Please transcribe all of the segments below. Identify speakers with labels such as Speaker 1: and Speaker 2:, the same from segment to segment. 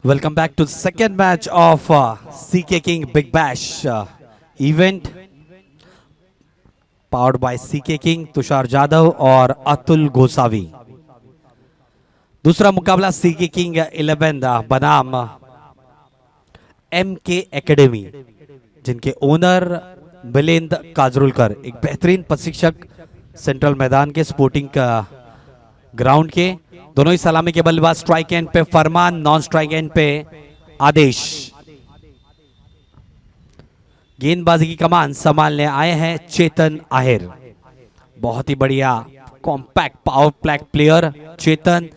Speaker 1: Welcome back to the second match of CK King Big Bash event powered by CK King, तुषार जाधव और अतुल गोसावी। दूसरा मुकाबला CK King 11 बनाम MK academy, जिनके owner Milind काजरुलकर, एक बेहतरीन प्रशिक्षक सेंट्रल मैदान के स्पोर्टिंग ग्राउंड के। दोनों ही सलामी के बल्लेबाज। स्ट्राइक एंड पे फरमान, नॉन स्ट्राइक एंड पे आदेश। गेंदबाजी की कमान संभालने आए हैं चेतन आहिर। बहुत ही बढ़िया compact power plaque player Chetan,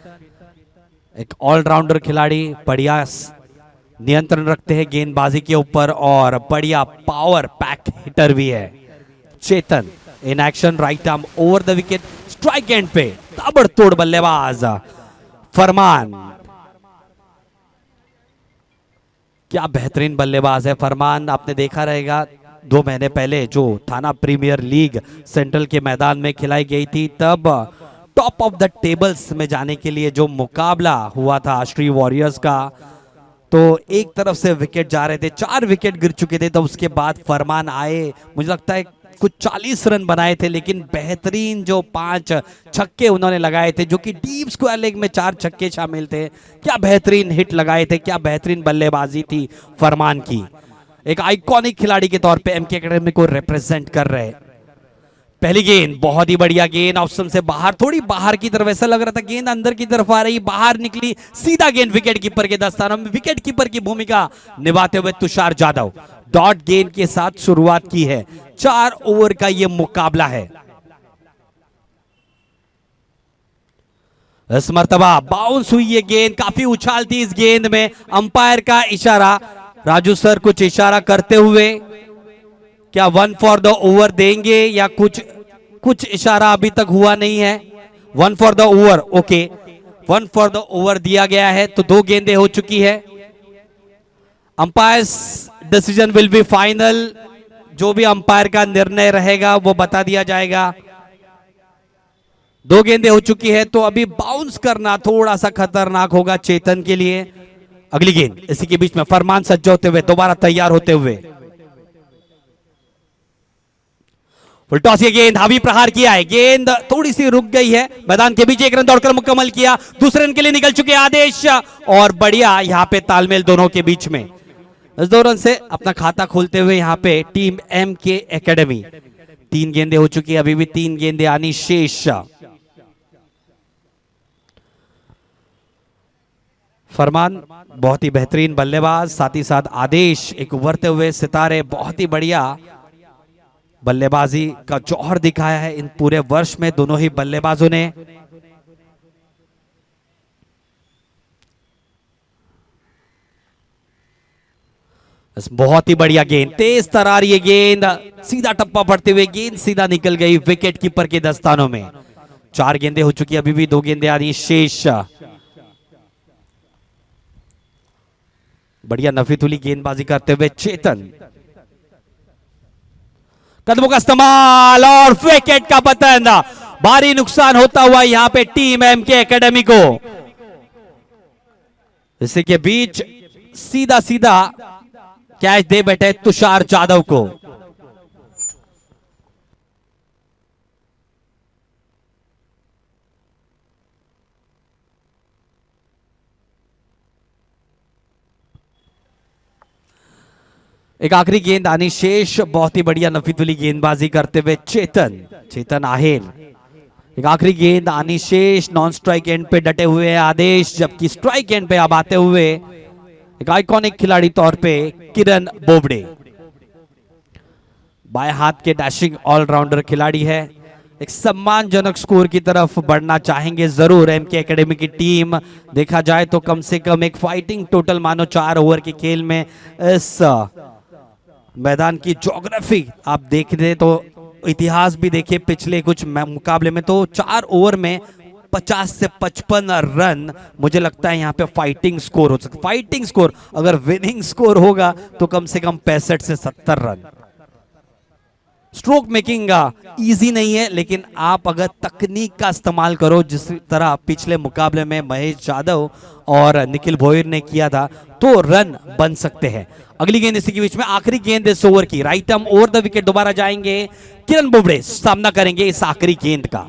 Speaker 1: एक ऑलराउंडर खिलाड़ी, बढ़िया नियंत्रण रखते हैं गेंदबाजी के ऊपर और बढ़िया पावर पैक हिटर भी है Chetan. In action, right arm over the wicket, strike end पे ताबड़तोड़ बल्लेबाज फरमान। क्या बेहतरीन बल्लेबाज है फरमान। आपने देखा रहेगा 2 महीने पहले जो थाना प्रीमियर लीग सेंट्रल के मैदान में खिलाई गई थी, तब टॉप ऑफ द टेबल्स में जाने के लिए जो मुकाबला हुआ था श्री वॉरियर्स का, तो एक तरफ से विकेट जा रहे थे, 4 विकेट गिर चुके थे। तो उसके बाद फरमान आए, मुझे लगता है कुछ 40 रन बनाए थे, लेकिन बेहतरीन जो 5 छक्के उन्होंने लगाए थे, जो कि डीप स्क्वायर लेग में 4 छक्के शामिल थे। क्या बेहतरीन हिट लगाए थे, क्या बेहतरीन बल्लेबाजी थी फरमान की। एक आइकॉनिक खिलाड़ी के तौर पे एमके एकेडमी को रिप्रेजेंट कर रहे। पहली गेंद बहुत ही बढ़िया गेंद, ऑप्शन से बाहर, थोड़ी बाहर की तरफ, ऐसा लग रहा था गेंद अंदर की तरफ आ रही, बाहर निकली, सीधा गेंद विकेट कीपर के दस्तानों में। विकेट कीपर की भूमिका निभाते हुए तुषार जाधव डॉट गेंद के साथ शुरुआत की है। 4 ओवर का यह मुकाबला है। इस मर्तबा बाउंस हुई ये गेंद, काफी उछाल थी इस गेंद में। अंपायर का इशारा, राजू सर कुछ इशारा करते हुए, क्या 1 फॉर द ओवर देंगे या कुछ इशारा अभी तक हुआ नहीं है। 1 for the over, okay 1 for the over दिया गया है। तो 2 गेंदें हो चुकी है। Umpire's decision will be final, जो भी अंपायर का निर्णय रहेगा वो बता दिया जाएगा। 2 गेंदें हो चुकी है, तो अभी बाउंस करना थोड़ा सा खतरनाक होगा चेतन के लिए। अगली गेंद इसी के बीच में फरमान सज्ज होते हुए, दोबारा तैयार होते हुए, फुल टॉस, ये गेंद हावी प्रहार किया है, गेंद थोड़ी सी रुक गई है। मैदान के बीच 1 रन दौड़कर मुकम्मल किया, दूसरे रन के लिए निकल चुके आदेश, और बढ़िया यहां पे तालमेल दोनों के बीच में। इस 2 रन से अपना खाता खोलते हुए यहां पे टीम एमके एकेडमी। 3 गेंदें हो चुकी है, अभी भी 3 गेंदें आनी शेष। फरमान बहुत ही बेहतरीन बल्लेबाज, साथ ही साथ आदेश एक उभरते हुए सितारे, बहुत ही बढ़िया बल्लेबाजी का जौहर दिखाया है इन पूरे वर्ष में दोनों ही बल्लेबाजों ने। बहुत ही बढ़िया गेंद, तेज तरार ये गेंद, सीधा टप्पा पड़ते हुए गेंद सीधा निकल गई विकेट कीपर के दस्तानों में। 4 गेंदें हो चुकी, अभी भी 2 गेंदें आ रही शेष। बढ़िया नफीतुली गेंदबाजी करते हुए चेतन, कदमों का इस्तेमाल और विकेट का पतन। भारी नुकसान होता हुआ यहां पे टीम एमके एकेडमी को। इसी के बीच सीधा सीधा कैच दे बैठे तुषार जाधव को। एक आखिरी गेंद आनी शेष, बहुत ही बढ़िया नफीतुली गेंदबाजी करते हुए चेतन आहिर। एक आखिरी गेंद आनी शेष, नॉन स्ट्राइक एंड पे डटे हुए हैं आदेश, जबकि स्ट्राइक एंड पे अब आते हुए एक आइकॉनिक खिलाड़ी तौर पे किरण बोबडे। बाएं हाथ के डैशिंग ऑलराउंडर खिलाड़ी है। एक सम्मानजनक स्कोर की तरफ बढ़ना चाहेंगे जरूर एमके एकेडमी की टीम। देखा जाए तो कम से कम एक फाइटिंग टोटल मानो 4 ओवर के खेल में। इस मैदान की ज्योग्राफी आप देख रहे तो इतिहास भी देखिए, पिछले कुछ मुकाबले में तो 4 ओवर में 50 से 55 रन, मुझे लगता है यहाँ पे फाइटिंग स्कोर हो सकता। फाइटिंग स्कोर, अगर विनिंग स्कोर होगा तो कम से कम 65 से 70 रन। स्ट्रोक मेकिंग इजी नहीं है, लेकिन आप अगर तकनीक का इस्तेमाल करो जिस तरह पिछले मुकाबले में महेश यादव और निखिल भोयर ने किया था, तो रन बन सकते हैं। अगली गेंद इसी के बीच में, आखिरी गेंद इस ओवर की, right arm over the wicket दोबारा जाएंगे। किरण बोबड़े सामना करेंगे इस आखिरी गेंद का।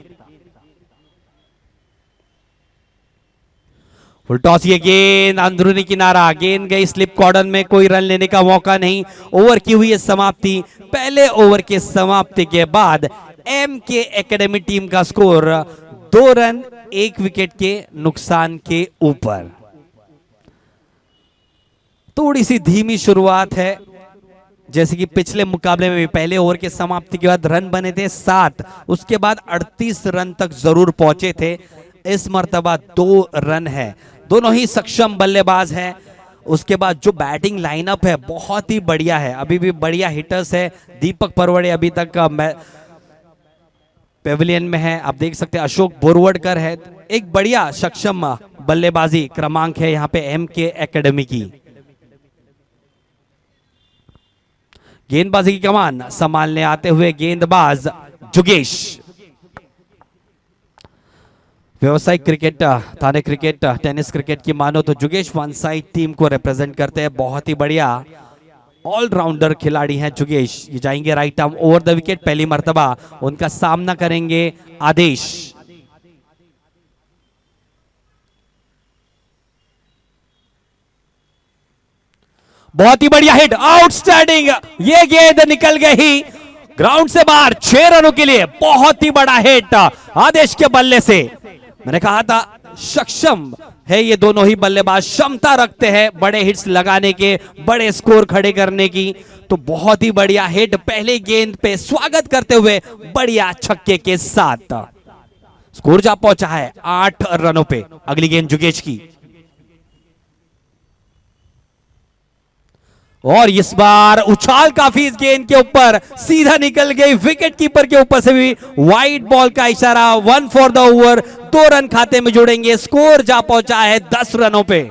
Speaker 1: फुल टॉस, ये गेंद अंदरूनी किनारा, गेंद गई स्लिप कॉर्डर में, कोई रन लेने का मौका नहीं। ओवर की हुई है समाप्ति। पहले ओवर के समाप्ति के बाद एमके एकेडमी टीम का स्कोर 2 रन 1 विकेट के नुकसान के ऊपर। थोड़ी सी धीमी शुरुआत है, जैसे कि पिछले मुकाबले में भी पहले ओवर के समाप्ति के बाद रन बने थे 7, उसके बाद 38 रन तक जरूर पहुंचे थे। इस मर्तबा 2 रन है। दोनों ही सक्षम बल्लेबाज हैं। उसके बाद जो बैटिंग लाइनअप है बहुत ही बढ़िया है, अभी भी बढ़िया हिटर्स है। दीपक परवड़े अभी तक पेविलियन में है, आप देख सकते हैं। अशोक बोरवडकर है। एक बढ़िया सक्षम बल्लेबाजी क्रमांक है यहाँ पे एमके एकेडमी की। गेंदबाजी की कमान संभालने आते हुए गेंदबाज जुगेश। व्यवसायिक क्रिकेट, थाने क्रिकेट, टेनिस क्रिकेट की मानो तो जुगेश वन साइड टीम को रिप्रेजेंट करते हैं। बहुत ही बढ़िया ऑलराउंडर खिलाड़ी हैं जुगेश। ये जाएंगे right arm over the wicket, पहली मर्तबा उनका सामना करेंगे आदेश। बहुत ही बढ़िया हिट, आउटस्टैंडिंग, ये गेंद निकल गई ग्राउंड से बाहर 6 रनों के लिए। बहुत ही बड़ा हिट आदेश के बल्ले से। मैंने कहा था सक्षम है ये दोनों ही बल्लेबाज, क्षमता रखते हैं बड़े हिट्स लगाने के, बड़े स्कोर खड़े करने की। तो बहुत ही बढ़िया हिट पहले गेंद पे स्वागत करते हुए बढ़िया छक्के के साथ स्कोर जा पहुंचा है 8 रनों पे। अगली गेंद जुगेश की, और इस बार उछाल काफी इस गेंद के ऊपर, सीधा निकल गई विकेट कीपर के ऊपर से भी। वाइड बॉल का इशारा, 1 फॉर द ओवर, 2 रन खाते में जोड़ेंगे। स्कोर जा पहुंचा है 10 रनों पे।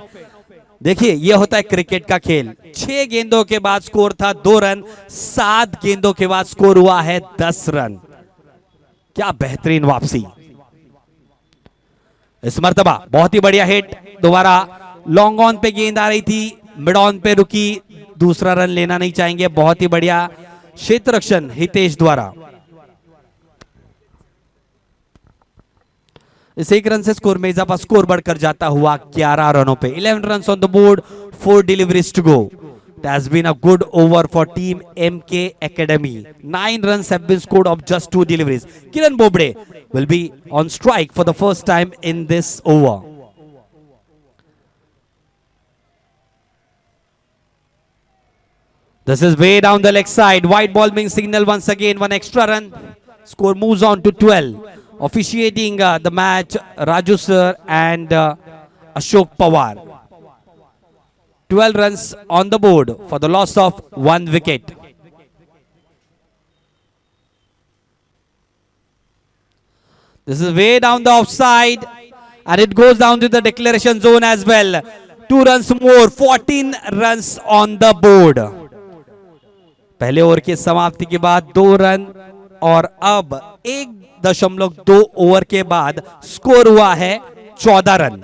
Speaker 1: देखिए ये होता है क्रिकेट का खेल। 6 गेंदों के बाद स्कोर था 2 रन, 7 गेंदों के बाद स्कोर हुआ है 10 रन। क्या बेहतरीन वापसी। इस मर्तबा बहुत ही बढ़िया हिट, दोबारा लॉन्ग ऑन पे गेंद आ रही थी, मिड ऑन पे रुकी, दूसरा रन लेना नहीं चाहेंगे। बहुत ही बढ़िया क्षेत्र रक्षण हितेश द्वारा। इस 1 रन से स्कोर में इजाफा, स्कोर बढ़कर जाता हुआ 11 रनों पे। 11 run on the board, 4 deliveries to go. It has been a good over for team MK Academy. 9 runs have been scored of just 2 deliveries. Kiran Bobde will be on strike for the first time in this over. This is way down the leg side. White ball being signaled once again. 1 extra run. Score moves on to 12. Officiating the match, Raju sir and Ashok Pawar. 12 runs on the board for the loss of 1 wicket. This is way down the offside, and it goes down to the declaration zone as well. 2 runs more, 14 runs on the board. पहले over की समाप्ति के बाद 2 run, और अब 1.2 over के बाद score हुआ है 14 run.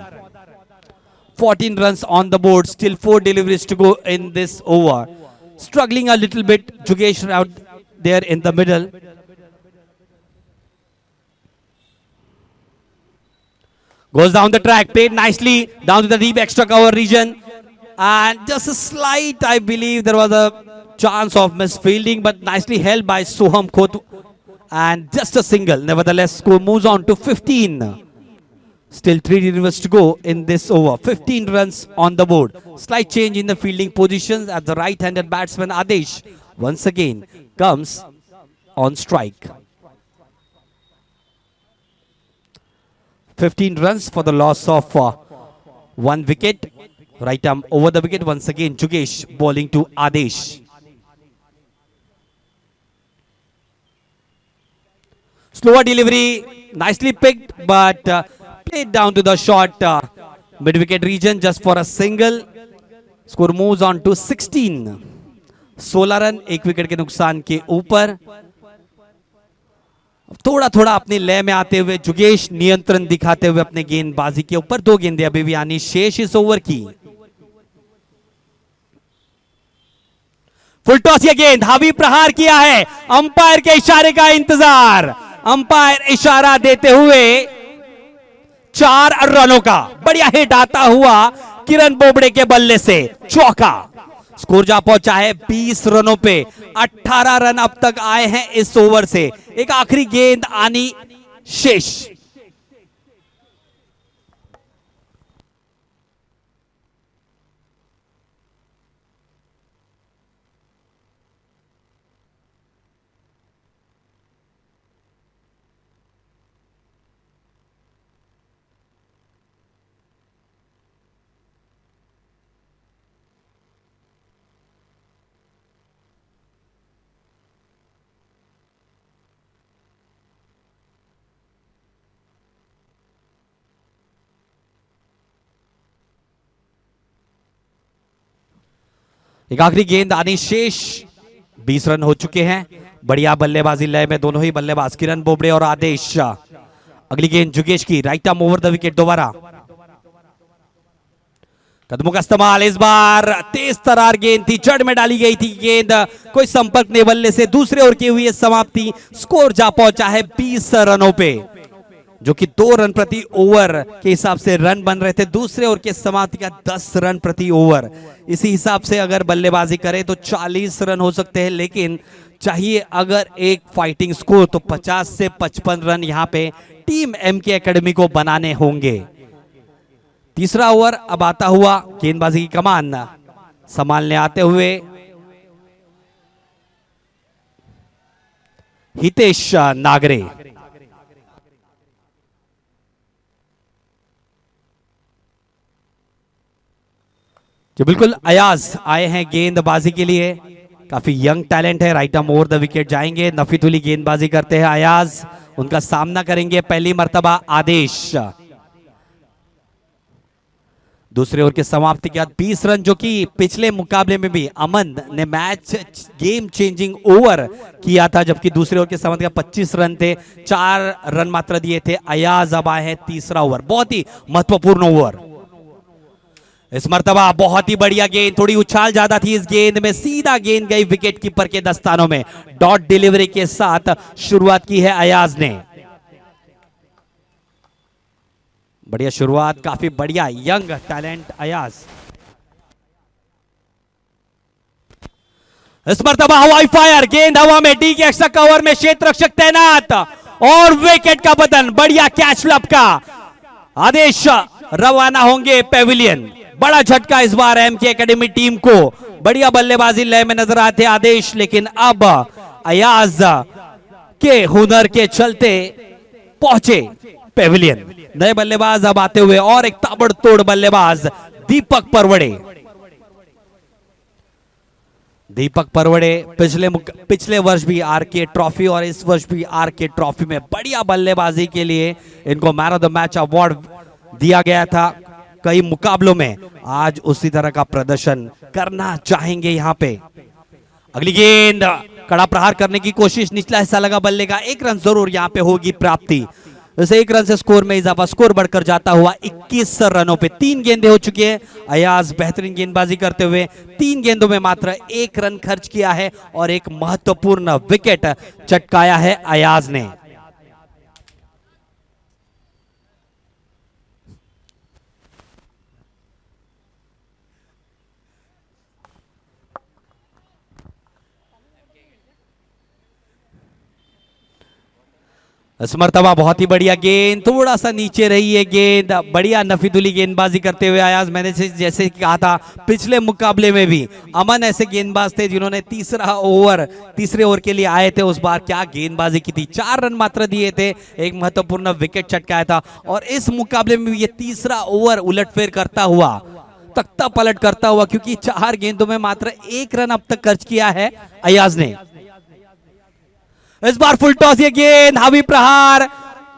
Speaker 1: 14 runs on the board, still 4 deliveries to go in this over. Struggling a little bit, Jugesh out there in the middle. Goes down the track, played nicely down to the deep extra cover region, and just a slight, I believe there was a chance of misfielding, but nicely held by Soham Khotu, and just a single. Nevertheless, score moves on to 15. Still 3 deliveries to go in this over. 15 runs on the board. Slight change in the fielding positions as the right-handed batsman Adesh once again comes on strike. 15 runs for the loss of 1 wicket. Right arm over the wicket once again. Jugesh bowling to Adesh. Slower delivery, nicely picked, but played down to the short mid-wicket region just for a single. Score moves on to 16. 16 run 1 wicket के नुकसान के ऊपर। थोड़ा थोड़ा अपनी लय में आते हुए जुगेश नियंत्रण दिखाते हुए अपने गेंदबाजी के ऊपर। 2 गेंदें अभी भी आनी शेष इस ओवर की। फुल टॉस, ये गेंद हावी प्रहार किया है, अंपायर के इशारे का इंतजार। अंपायर इशारा देते हुए 4 रनों का बढ़िया हिट आता हुआ किरण बोबड़े के बल्ले से चौका। स्कोर जा पहुंचा है 20 रनों पे। 18 रन अब तक आए हैं इस ओवर से। एक आखिरी गेंद आनी शेष। एक आखिरी गेंद आनी शेष। 20 रन हो चुके हैं। बढ़िया बल्लेबाजी लय में दोनों ही बल्लेबाज किरण बोबड़े और आदेश। अगली गेंद जुगेश की, right arm over the wicket. दोबारा कदमों का इस्तेमाल। इस बार तेज तरार गेंद थी, जड़ में डाली गई थी गेंद, कोई संपर्क नहीं बल्ले से। दूसरे ओवर की हुई है समाप्ति। स्कोर जा पहुंचा है 20 रनों पे, जो कि 2 रन प्रति ओवर के हिसाब से रन बन रहे थे। दूसरे ओवर के समाप्ति का 10 रन प्रति ओवर। इसी हिसाब से अगर बल्लेबाजी करें तो 40 रन हो सकते हैं, लेकिन चाहिए अगर एक फाइटिंग स्कोर तो 50 से 55 रन यहां पे टीम एमके एकेडमी को बनाने होंगे। तीसरा ओवर अब आता हुआ, गेंदबाजी की कमान संभालने आते हुए हितेश नागरे। जो बिल्कुल अयाज आए हैं गेंदबाजी के लिए। काफी यंग टैलेंट है। Right arm over the wicket जाएंगे। नफीतुली गेंदबाजी करते हैं अयाज। उनका सामना करेंगे पहली मर्तबा आदेश। दूसरे ओवर के समाप्ति के बाद 20 रन, जो कि पिछले मुकाबले में भी अमन ने मैच गेम चेंजिंग ओवर किया था, जबकि दूसरे ओवर के समाप्ति का 25 रन थे। 4 रन मात्र दिए थे। अयाज अब आए हैं तीसरा ओवर, बहुत ही महत्वपूर्ण ओवर। इस मर्तबा बहुत ही बढ़िया गेंद, थोड़ी उछाल ज्यादा थी इस गेंद में, सीधा गेंद गई विकेट कीपर के दस्तानों में। डॉट डिलीवरी के साथ शुरुआत की है अयाज ने। बढ़िया शुरुआत, काफी बढ़िया यंग टैलेंट अयाज। इस मर्तबा हवाई फायर, गेंद हवा में, डी के एक्स्ट्रा कवर में क्षेत्र रक्षक तैनात और विकेट का पतन। बढ़िया कैच लब का। आदेश रवाना होंगे पेविलियन। बड़ा झटका इस बार एमके एकेडमी टीम को। बढ़िया बल्लेबाजी लय में नजर आते आदेश, लेकिन अब अयाज के हुनर के चलते पहुंचे पेविलियन। नए बल्लेबाज अब आते हुए और एक ताबड़तोड़ बल्लेबाज दीपक परवड़े। दीपक परवड़े पिछले वर्ष भी आरके ट्रॉफी और इस वर्ष भी आरके ट्रॉफी में बढ़िया बल्लेबाजी के लिए इनको man of the match award दिया गया था कई मुकाबलों में। आज उसी तरह का प्रदर्शन करना चाहेंगे यहां पे। अगली गेंद, कड़ा प्रहार करने की कोशिश, निचला हिस्सा लगा बल्ले का। 1 रन जरूर यहां पे होगी प्राप्ति। वैसे 1 रन से स्कोर में इजाफा, स्कोर बढ़कर जाता हुआ 21 रनों पे। 3 गेंदें हो चुकी है। अयाज बेहतरीन गेंदबाजी करते हुए 3 गेंदों में मात्र 1 रन खर्च किया है और एक महत्वपूर्ण विकेट चटकाया है अयाज ने। इस मर्तबा बहुत ही बढ़िया गेंद, थोड़ा सा नीचे रही है गेंद। बढ़िया नफीदुली गेंदबाजी करते हुए अयाज। मैंने जैसे कहा था पिछले मुकाबले में भी अमन ऐसे गेंदबाज थे जिन्होंने तीसरे ओवर के लिए आए थे। उस बार क्या गेंदबाजी की थी, 4 रन मात्र दिए थे, एक महत्वपूर्ण विकेट चटकाया था। और इस मुकाबले में भी ये तीसरा ओवर उलटफेर करता हुआ, तख्ता पलट करता हुआ, क्योंकि 4 गेंदों में मात्र 1 रन अब तक खर्च किया है अयाज ने। इस बार फुल टॉस, ये गेंद हावी प्रहार,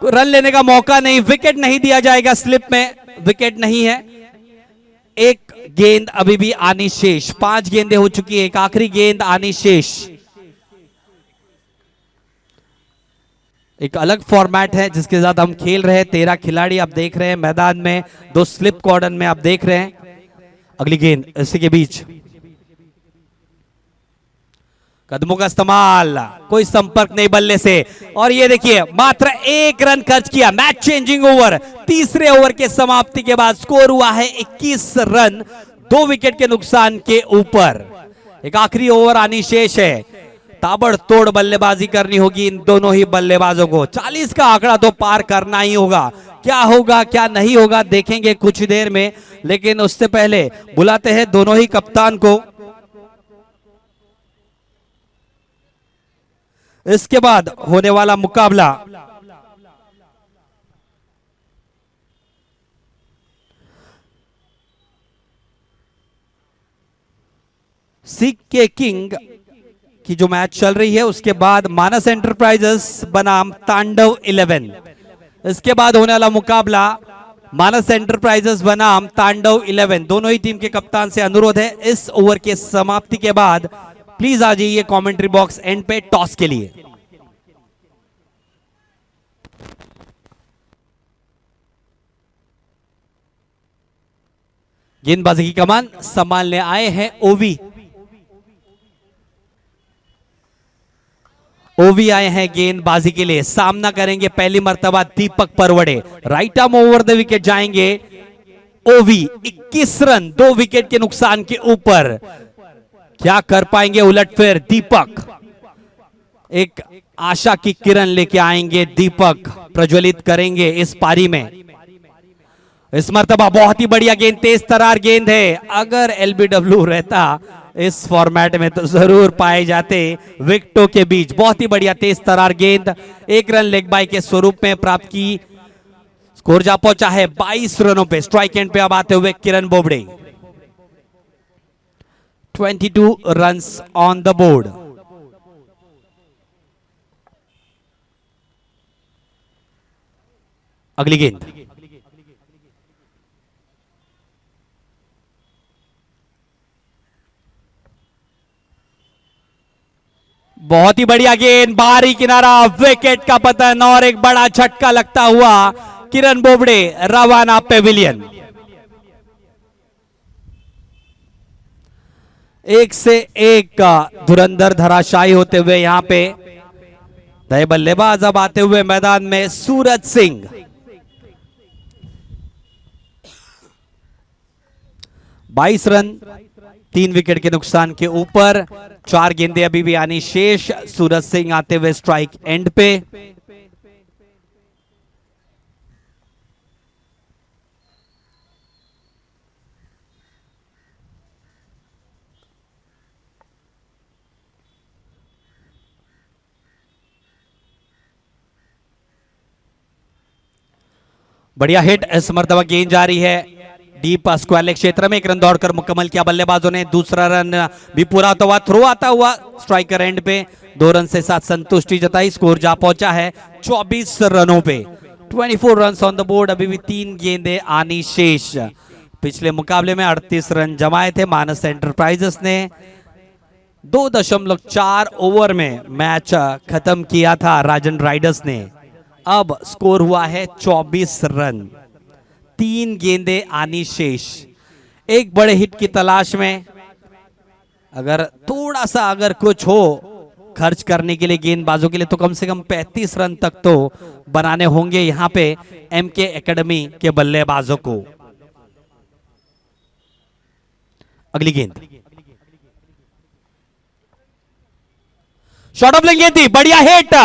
Speaker 1: रन लेने का मौका नहीं, विकेट नहीं दिया जाएगा। स्लिप में विकेट नहीं है। एक गेंद अभी भी आनी शेष। 5 गेंदें हो चुकी है, एक आखिरी गेंद आनी शेष। एक अलग फॉर्मेट है जिसके साथ हम खेल रहे हैं। 13 खिलाड़ी आप देख रहे हैं मैदान में, 2 स्लिप कॉर्डन में आप देख रहे हैं। अगली गेंद इसी के बीच, कदमों का इस्तेमाल, कोई संपर्क नहीं बल्ले से, और ये देखिए मात्र 1 रन खर्च किया। मैच चेंजिंग ओवर, तीसरे ओवर के समाप्ति के बाद स्कोर हुआ है 21 रन 2 विकेट के नुकसान के ऊपर। एक आखिरी ओवर आनी शेष है, ताबड़तोड़ बल्लेबाजी करनी होगी इन दोनों ही बल्लेबाजों को। 40 का आंकड़ा तो पार करना ही होगा। क्या होगा क्या नहीं होगा देखेंगे कुछ देर में, लेकिन उससे पहले बुलाते हैं दोनों ही कप्तान को। इसके बाद होने वाला मुकाबला सिख के किंग की जो मैच चल रही है, उसके बाद मानस एंटरप्राइजेस बनाम तांडव 11। इसके बाद होने वाला मुकाबला मानस एंटरप्राइजेस बनाम तांडव 11। दोनों ही टीम के कप्तान से अनुरोध है इस ओवर के समाप्ति के बाद प्लीज आ जाइए कमेंट्री बॉक्स एंड पे टॉस के लिए। गेंदबाजी की कमान संभालने आए हैं ओवी। ओवी आए हैं गेंदबाजी के लिए, सामना करेंगे पहली मर्तबा Deepak Parwade. Right arm over the wicket जाएंगे ओवी। 21 रन 2 विकेट के नुकसान के ऊपर। क्या कर पाएंगे उलटफेर दीपक? एक आशा की किरण लेके आएंगे दीपक, प्रज्वलित करेंगे इस पारी में। इस मर्तबा बहुत ही बढ़िया गेंद, तेज तरार गेंद है। अगर एलबीडब्ल्यू रहता इस फॉर्मेट में तो जरूर पाए जाते विकेटों के बीच। बहुत ही बढ़िया तेज तरार गेंद, 1 रन लेग बाय के स्वरूप में प्राप्त की। स्कोर जा पहुंचा है 22 रनों पे। स्ट्राइक एंड पे अब आते हुए Kiran Bobade. 22 runs on the board. अगली गेंद बहुत ही बढ़िया गेंद, बाहरी किनारा, विकेट का पतन और एक बड़ा झटका लगता हुआ किरण बोबड़े रवाना पेविलियन। एक से एक का धुरंधर धराशायी होते हुए यहां पे नए बल्लेबाज अब आते हुए मैदान में सूरज सिंह। बाईस रन 3 विकेट के नुकसान के ऊपर। 4 गेंदें अभी भी आनी शेष। सूरज सिंह आते हुए स्ट्राइक एंड पे। बढ़िया हिट, इस मर्तबा गेंद जा रही है डीप स्क्वायर लेग क्षेत्र में। 1 रन दौड़कर मुकम्मल किया बल्लेबाजों ने। दूसरा रन भी पूरा होता हुआ, थ्रो आता हुआ स्ट्राइकर एंड पे। 2 रन से साथ संतुष्टि जताई। स्कोर जा पहुंचा है 24 रनों पे। 24 रन ऑन द बोर्ड। अभी भी 3 गेंदें आनी शेष। पिछले मुकाबले में 38 रन जमाए थे मानस एंटरप्राइजेस ने। 2.4 ओवर में मैच खत्म किया था राजन राइडर्स ने। अब स्कोर हुआ है 24 रन, 3 गेंदें आनी शेष। एक बड़े हिट की तलाश में, अगर थोड़ा सा अगर कुछ हो खर्च करने के लिए गेंदबाजों के लिए, तो कम से कम 35 रन तक तो बनाने होंगे यहां पे एमके एकेडमी के बल्लेबाजों को। अगली गेंद शॉर्ट ऑफ लेंगे थी, बढ़िया हिट,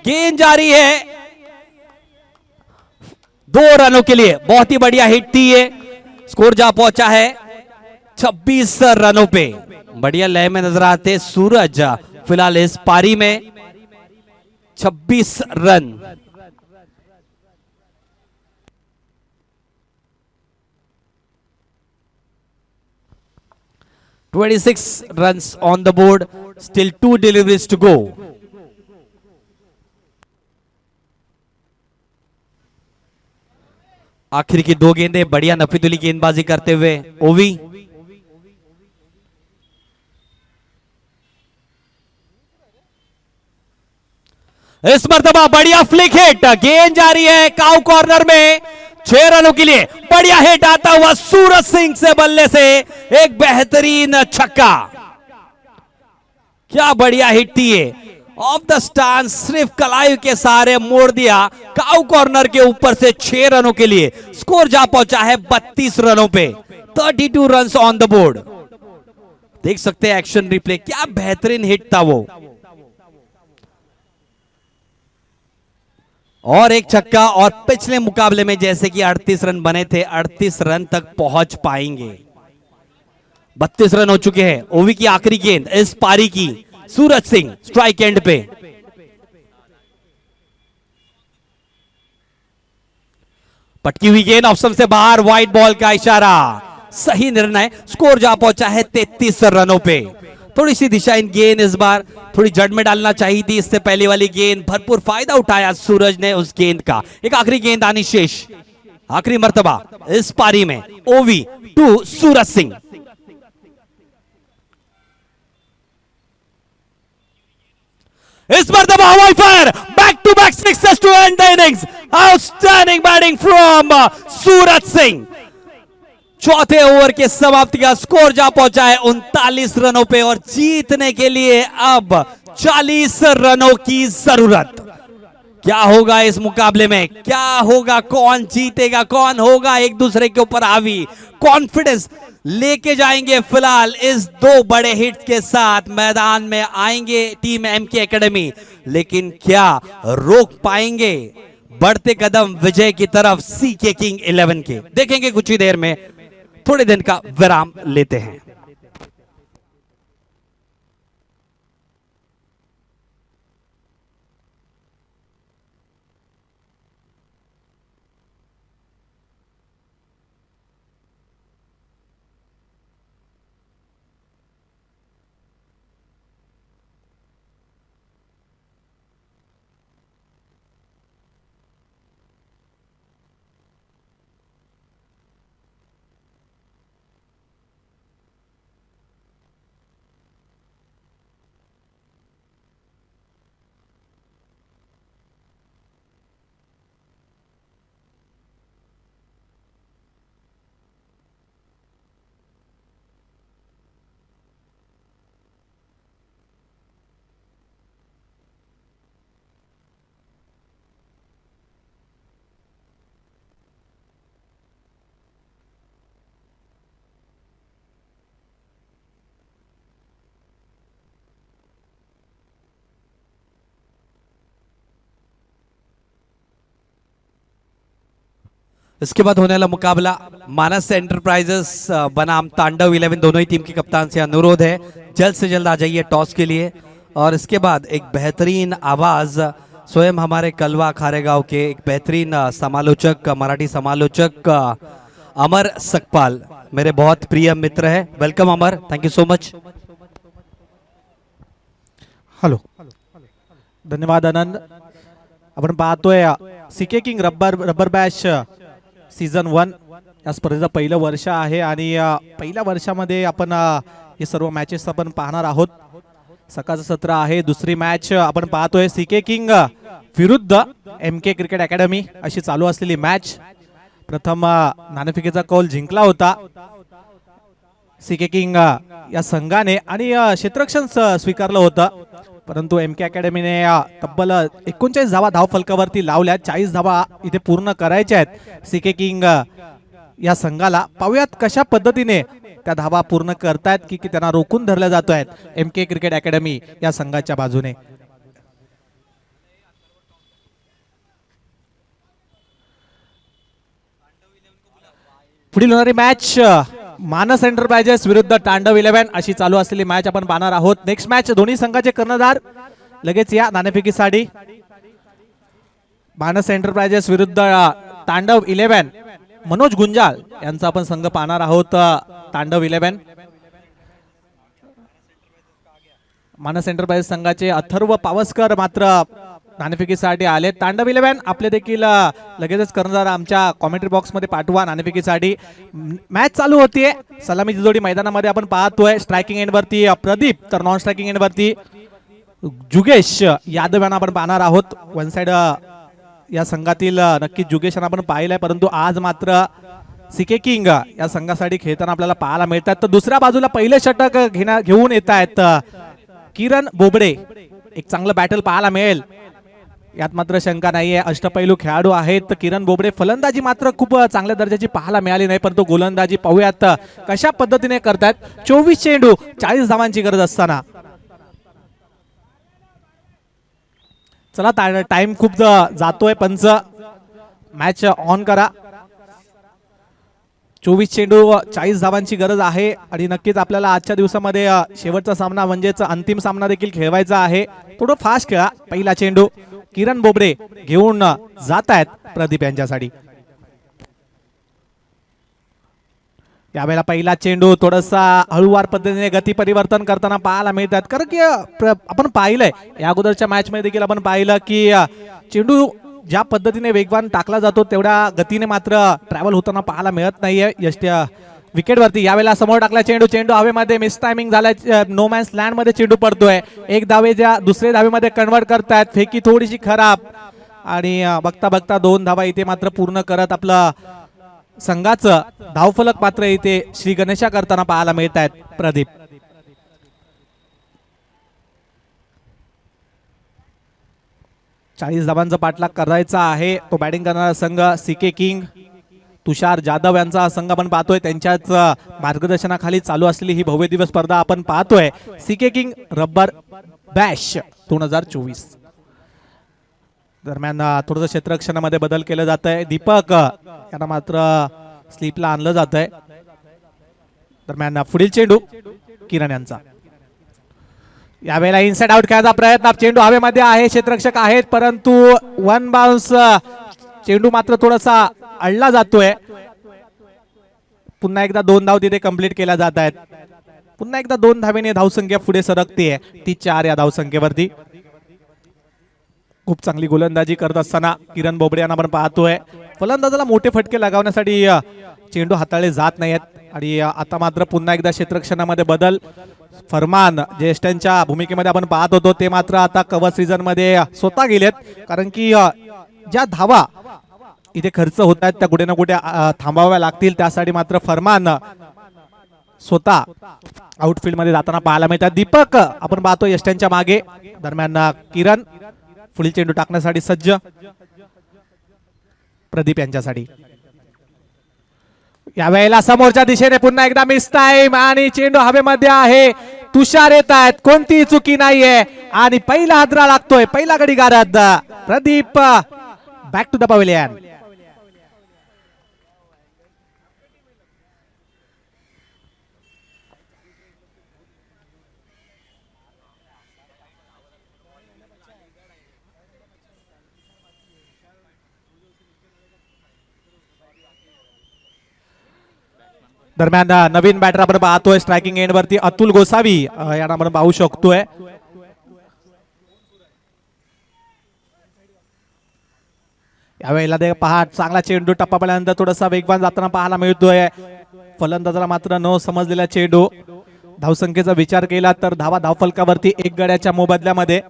Speaker 1: गेंद जारी है 2 रनों के लिए। बहुत ही बढ़िया हिट थी ये। स्कोर जा पहुंचा है 26 रनों पे। बढ़िया लय में नजर आते सूरज फिलहाल इस पारी में। 26 run. (26 runs on the board, still 2 deliveries to go. आखिर की 2 गेंदें बढ़िया नफीतुली गेंदबाजी करते हुए ओवी। इस मर्तबा बढ़िया फ्लिक हिट, गेंद जा रही है काउ कॉर्नर में 6 रनों के लिए। बढ़िया हिट आता हुआ सूरज सिंह से बल्ले से एक बेहतरीन छक्का। क्या बढ़िया हिट थी ये, ऑफ द स्टैंड सिर्फ कलाई के सहारे मोड़ दिया काउ कॉर्नर के ऊपर से 6 रनों के लिए। स्कोर जा पहुंचा है 32 रनों पे, 32 रन्स ऑन द बोर्ड। देख सकते हैं एक्शन रिप्ले, क्या बेहतरीन हिट था वो। और एक छक्का, और पिछले मुकाबले में जैसे कि 38 रन बने थे, 38 रन तक पहुंच पाएंगे। 32 रन हो चुके हैं। ओवी की आखिरी गेंद इस पारी की, सूरज सिंह स्ट्राइक एंड पे। पटकी हुई गेंद ऑप्शन से बाहर, वाइड बॉल का इशारा, सही निर्णय। स्कोर जा पहुंचा है 33 रनों पे। थोड़ी सी दिशा इन गेंद इस बार थोड़ी जड़ में डालना चाहिए थी। इससे पहले वाली गेंद भरपूर फायदा उठाया सूरज ने उस गेंद का। एक आखिरी गेंद आनी शेष, आखिरी मर्तबा इस पारी में। ओवी टू सूरज सिंह। इस मर्तबा हवाई fire, back to back sixes to end the innings. Outstanding batting from Suraj Singh. चौथे ओवर के समाप्ति का स्कोर जा पहुंचा है 39 रनों पे, और जीतने के लिए अब 40 रनों की जरूरत। क्या होगा इस मुकाबले में, क्या होगा, कौन जीतेगा, कौन होगा एक दूसरे के ऊपर हावी। कॉन्फिडेंस लेके जाएंगे फिलहाल इस 2 बड़े हिट के साथ मैदान में आएंगे टीम एमके एकेडमी, लेकिन क्या रोक पाएंगे बढ़ते कदम विजय की तरफ सीके किंग 11 के। देखेंगे कुछ ही देर में। थोड़े दिन का विराम लेते हैं। इसके बाद होने वाला मुकाबला मानस एंटरप्राइजेस बनाम तांडव 11, दोनों ही टीम के कप्तान से अनुरोध है जल्द से जल्द आ जाइए टॉस के लिए। और इसके बाद एक बेहतरीन आवाज स्वयं हमारे कलवा खारेगांव के एक बेहतरीन समालोचक, मराठी समालोचक अमर सकपाल, मेरे बहुत प्रिय मित्र है। Welcome Amar, thank you so much.
Speaker 2: Hello, धन्यवाद आनंद। आपण पाहतोय CK king rubber bash season 1 या स्पर्धेचं पहिलं वर्ष आहे आणि पहिल्या वर्षामध्ये आपण हे सर्व मॅचेस आपण पाहणार आहोत। सकाळचं सत्र आहे। दुसरी मॅच आपण पाहतोय सीके किंग विरुद्ध एमके क्रिकेट अकॅडमी अशी चालू असलेली मॅच। प्रथम नाणेफेकीचा कौल जिंकला होता सीके किंग या संघाने आणि क्षेत्ररक्षण स्वीकारलं होतं, परंतु एमके अकॅडमीने तब्बल 39 धावा धावफलकावरती लावल्या। 40 धावा इथे पूर्ण करायच्या आहेत सीके किंग या संघाला। पाहूयात कशा पद्धतीने त्या धावा पूर्ण करतायत की त्यांना रोखून धरल्या जात आहेत एमके क्रिकेट अकॅडमी या संघाच्या बाजूने। पुढील होणारी मॅच मानस एंटरप्राइजेस विरुद्ध तांडव 11 अशी चालू असलेली मॅच आपण पाहणार आहोत। नेक्स्ट मॅच दोन्ही संघाचे कर्णधार लगेच या नाणेफेकीसाठी। मानस एंटरप्राइजेस विरुद्ध तांडव 11 मनोज गुंजाळ यांचा आपण संघ पाहणार आहोत। तांडव 11 मानस एंटरप्राइजेस संघाचे अथर्व पावसकर मात्र नाणेफेकीसाठी आले। तांडव 11 आपले देखील लगेचच कर्णधार आमच्या कॉमेंट्री बॉक्स मध्ये पाठवा नाणेफेकीसाठी। मॅच चालू होतीये, सलामीची जोडी मैदानामध्ये आपण पाहतोय। स्ट्रायकिंग एंड वरती प्रदीप तर नॉन स्ट्रायकिंग एंड वरती जुगेश यादव यांना आपण पाहणार आहोत. वन साइड या संघातील नक्की जुगेश यांना आपण पाहिलंय, परंतु आज मात्र सीके किंग या संघासाठी खेळताना आपल्याला पाहायला मिळतात. तर दुसऱ्या बाजूला पहिले षटक घेऊन येत आहेत किरण बोबडे. एक चांगलं बॅटल पाहायला मिळेल यात मात्र शंका नाहीये. अष्टपैलू खेळाडू आहेत किरण बोबडे. फलंदाजी मात्र खूप चांगल्या दर्जाची पाहायला मिळाली नाही, परंतु गोलंदाजी पाहूयात कशा पद्धतीने करतायत. 24 चेंडू 40 धावांची गरज असताना. चला टाइम खूप जातोय, पंच मॅच ऑन करा. 24 चेंडू 40 धावांची गरज आहे आणि नक्कीच आपल्याला आजच्या दिवसामध्ये शेवटचा सामना म्हणजेच अंतिम सामना देखील खेळवायचा आहे. थोडं फास्ट खेळा. पहिला चेंडू किरण बोबडे घेऊन जात आहेत प्रदीप यांच्यासाठी. यावेळेला पहिला चेंडू थोडासा हळूवार पद्धतीने गती परिवर्तन करताना पाहायला मिळतात, कारण की आपण पाहिलंय या अगोदरच्या मॅच मध्ये देखील आपण पाहिलं की चेंडू ज्या पद्धतीने वेगवान टाकला जातो तेवढ्या गतीने मात्र ट्रॅव्हल होताना पाहायला मिळत नाहीये विकेटवरती. यावेळेला समोर टाकला चेंडू, चेंडू हवेमध्ये मिस टायमिंग झालाय. नो मॅन्स लँड मध्ये चेंडू पडतोय. एक धावे ज्या दुसरे धावेमध्ये कन्वर्ट करतायत. फेकी थोडीशी खराब आणि बघता बघता 2 धावा इथे मात्र पूर्ण करत आपलं संघाचं धावफलक मात्र इथे श्री गणेशा करताना पाहायला मिळत आहेत प्रदीप. चाळीस धावांचा पाठलाग करायचा आहे. तो बॅटिंग करणारा संघ सीके किंग तुषार जाधव यांचा संघ आपण पाहतोय. त्यांच्याच मार्गदर्शनाखाली चालू असलेली ही भव्य दिवस स्पर्धा आपण पाहतोय. सीके किंग रबर बॅश 2024 दरम्यान थोडंसं क्षेत्ररक्षणामध्ये बदल केलं जात आहे. दीपक यांना मात्र स्लीपला आणलं जात आहे. दरम्यान पुढील चेंडू किरण यांचा. यावेळेला इनसाइड आउट खेळायचा प्रयत्न. चेंडू हवेमध्ये आहे, क्षेत्ररक्षक आहेत, परंतु वन बाउन्स. चेंडू मात्र थोडासा अडला जातोय. पुन्हा एकदा 2 धाव तिथे कंप्लीट केल्या जात आहेत. पुन्हा एकदा 2 धावेने धावसंख्या पुढे सरकते ती 4 या धावसंख्येवरती. खूप चांगली गोलंदाजी करत असताना किरण बोबडे यांना आपण पाहतोय. फलंदाजाला मोठे फटके लगावण्यासाठी चेंडू हाताळले जात नाहीत आणि आता मात्र पुन्हा एकदा क्षेत्ररक्षणामध्ये बदल. फरमान ज्येष्ठांच्या भूमिकेमध्ये आपण पाहत होतो ते मात्र आता कव्हर सीझन मध्ये स्वतः गेलेत, कारण की ज्या धावा इथे खर्च होत आहेत त्या कुठे ना कुठे थांबाव्या लागतील. त्यासाठी मात्र फरमान स्वतः आउटफील्ड मध्ये जाताना पाहायला मिळतात. दीपक आपण पाहतो यष्टांच्या मागे. दरम्यान किरण पुढील चेंडू टाकण्यासाठी सज्ज. प्रदीप यांच्यासाठी यावेळेला समोरच्या दिशेने पुन्हा एकदा मिस टाइम आणि चेंडू हवेमध्ये आहे. तुषार येत आहेत, कोणतीही चुकी नाहीये आणि पहिला हादरा लागतोय. पहिला गडी गारद Pradeep. Back to the pavilion. दरम्यान नवीन बॅटर आपण पाहतोय स्ट्रायकिंग एंड वरती अतुल गोसावी यांना आपण पाहू शकतोय. यावेळेला पहा चांगला चेंडू टप्पा पडल्यानंतर थोडासा वेगवान जाताना पाहायला मिळतोय. फलंदाजाला मात्र न समजलेला चेंडू. धावसंख्येचा विचार केला तर धावा धावफलकावरती 1 गड्याच्या मोबदल्यामध्ये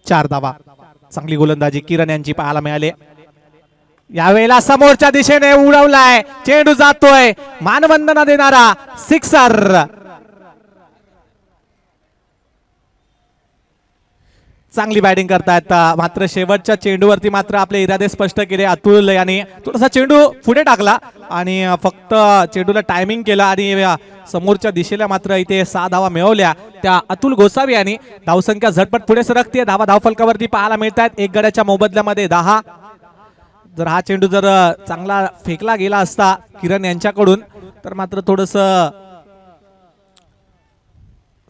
Speaker 2: 4 धावा. चांगली गोलंदाजी किरण यांची पाहायला मिळाली. यावेळेला समोरच्या दिशेने उडवलाय चेंडू, जातोय मानवंदना देणारा सिक्सर. चांगली बॅटिंग करतायत, मात्र शेवटच्या चेंडूवरती मात्र आपले इरादे स्पष्ट केले. अतुल यांनी थोडासा चेंडू पुढे टाकला आणि फक्त चेंडूला टायमिंग केला आणि समोरच्या दिशेला मात्र इथे 6 धावा मिळवल्या त्या अतुल गोसावी यांनी. धावसंख्या झटपट पुढे सरकते. धावा धावफलकावरती पाहायला मिळतात 1 गड्याच्या मोबदल्यामध्ये 10. जर हा चेंडू जर चांगला फेकला गेला असता किरण यांच्याकडून तर मात्र थोडस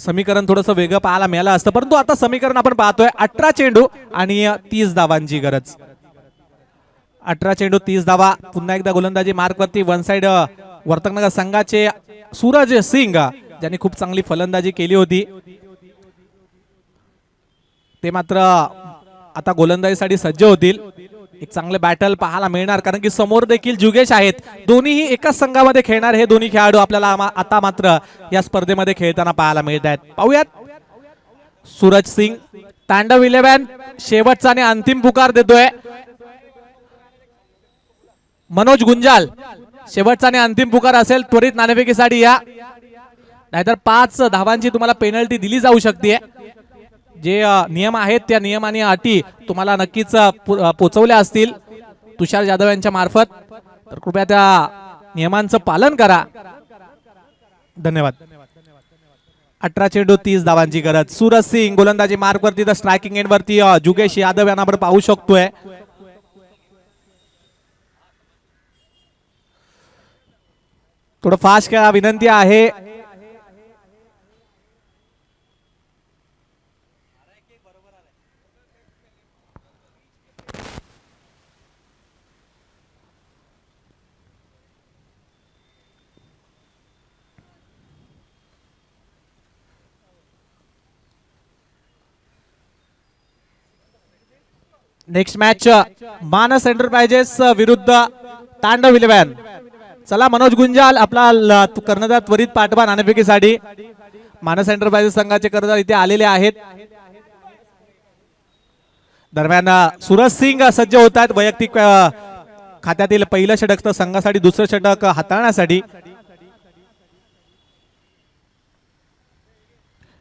Speaker 2: समीकरण थोडंसं वेगळं पाहायला मिळालं असतं, परंतु आता समीकरण आपण पाहतोय 18 चेंडू आणि 30 धावांची गरज. 18 चेंडू 30 धावा. पुन्हा एकदा गोलंदाजी मार्क वरती. वन साइड वर्तकनगर संघाचे सूरज सिंग ज्यांनी खूप चांगली फलंदाजी केली होती ते मात्र आता गोलंदाजीसाठी सज्ज होतील. एक चांगले बॅटल पाहायला मिळणार, कारण की समोर देखील जुगेश आहेत. दोन्हीही एकाच संघामध्ये खेळणार हे दोन्ही खेळाडू आपल्याला आता मात्र या स्पर्धेमध्ये खेळताना पाहायला मिळत आहेत. पाहूयात सूरज सिंग. तांडव 11 शेवटचा आणि अंतिम पुकार देतोय. मनोज गुंजाल शेवटचा आणि अंतिम पुकार असेल, त्वरित नाणेफेकीसाठी या, नाहीतर 5 धावांची तुम्हाला पेनल्टी दिली जाऊ शकते. जे नियम आहेत त्या नियम आणि अटी तुम्हाला नक्कीच पोचवल्या असतील तुषार जाधव यांच्या मार्फत, तर कृपया त्या नियमांचं पालन करा. धन्यवाद. 18 चेंडू 30 धावांची गरज. सूरज सिंग गोलंदाजी मार्क वरती, तर स्ट्रायकिंग एंड वरती जुगेश यादव यांना आपण पाहू शकतोय. थोडं फास्ट खेळा विनंती आहे. नेक्स्ट मॅच मानस एंटरप्राइजेस विरुद्ध तांडव 11. चला मनोज गुंजाल आपला कर्णधार त्वरित पाठवा नाणेफेकीसाठी. मानस एंटरप्राइजेस संघाचे कर्णधार इथे आलेले आहेत. दरम्यान सूरज सिंग सज्ज होत आहेत वैयक्तिक खात्यातील पहिलं षटक तर संघासाठी दुसरं षटक हाताळण्यासाठी.